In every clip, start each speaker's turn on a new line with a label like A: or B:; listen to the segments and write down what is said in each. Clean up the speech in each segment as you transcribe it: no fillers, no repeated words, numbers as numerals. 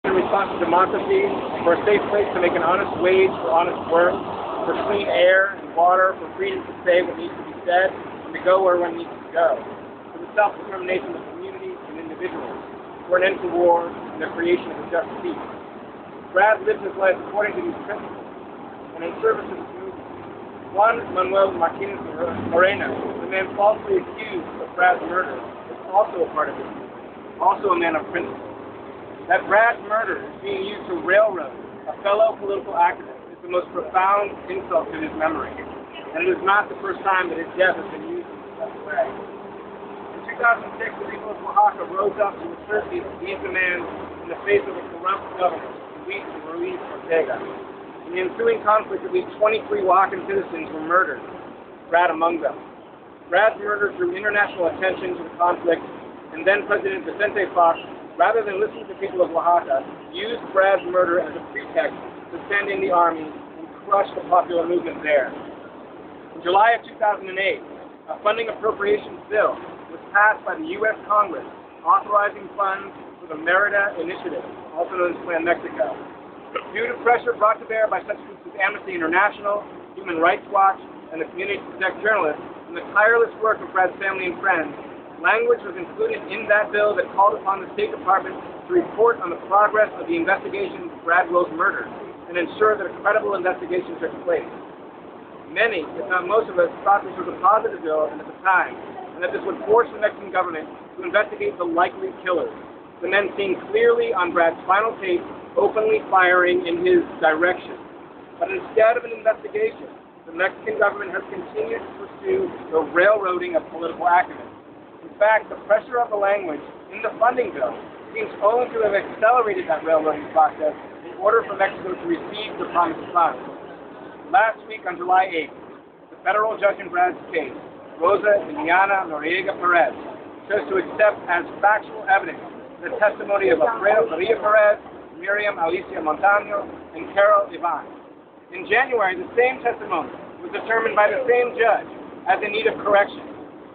A: in response to democracy, for a safe place to make an honest wage for honest work, for clean air and water, for freedom to say what needs to be said, and to go where one needs to go, for the self-determination of communities and individuals, for an end to war and the creation of a just peace. Brad lived his life according to these principles, and in service of this movement. Juan Manuel Martinez Moreno, the man falsely accused of Brad's murder, is also a part of this movement, also a man of principle. That Brad's murder is being used to railroad a fellow political activist is the most profound insult to his memory, and it is not the first time that his death has been used in such a way. In 2006, the people of Oaxaca rose up to assert these demands in the face of a corrupt governor, Luis Ortega. In the ensuing conflict, at least 23 Oaxacan citizens were murdered, Brad among them. Brad's murder drew international attention to the conflict, and then President Vicente Fox, rather than listen to the people of Oaxaca, used Brad's murder as a pretext to send in the army and crush the popular movement there. In July of 2008, a funding appropriations bill was passed by the U.S. Congress, authorizing funds for the Merida Initiative, also known as Plan Mexico. Due to pressure brought to bear by such groups as Amnesty International, Human Rights Watch, and the Community to Protect Journalists, and the tireless work of Brad's family and friends, language was included in that bill that called upon the State Department to report on the progress of the investigation of Brad Will's murder and ensure that a credible investigation took place. Many, if not most of us, thought this was a positive bill at the time, and that this would force the Mexican government to investigate the likely killers, the men seen clearly on Brad's final tape openly firing in his direction. But instead of an investigation, the Mexican government has continued to pursue the railroading of political activists. In fact, the pressure of the language in the funding bill seems only to have accelerated that railroading process in order for Mexico to receive the promised funds. Last week, on July 8th, the federal judge in Brad's case, Rosa Liliana Noriega Perez, chose to accept as factual evidence the testimony of Alfredo Maria Perez, Miriam Alicia Montano, and Carol Ivan. In January, the same testimony was determined by the same judge as in need of correction.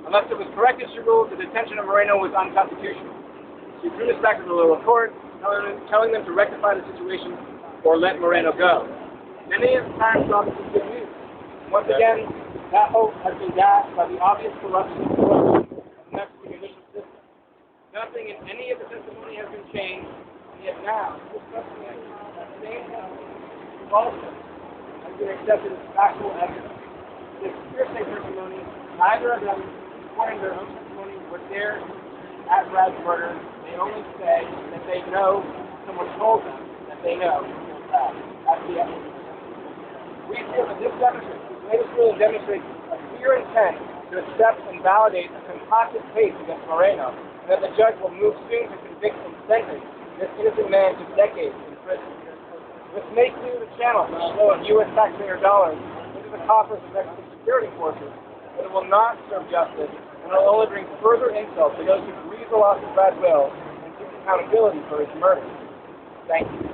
A: Unless it was corrected, she ruled the detention of Moreno was unconstitutional. She threw this back to the lower court, telling them to rectify the situation or let Moreno go. Many of the times thought this was good news. Once again, that hope has been dashed by the obvious corruption of the Mexican judicial system. Nothing in any of the testimony has been changed, and yet now, this testimony, that same testimony, also has been accepted as factual evidence. This hearsay testimony, neither of them, according to their own testimony, were there at Brad's murder. They only say that they know, someone told them that they know Brad. That's the evidence. We feel that this latest ruling demonstrates a clear intent to accept and validate a concocted case against Moreno, and that the judge will move soon to convict and sentence this innocent man to decades in prison. This may clear the channel for the flow of U.S. taxpayer dollars into the coffers of Mexican security forces, but it will not serve justice, and it will only bring further insult to those who grieve the loss of Brad Will and seek accountability for his murder. Thank you.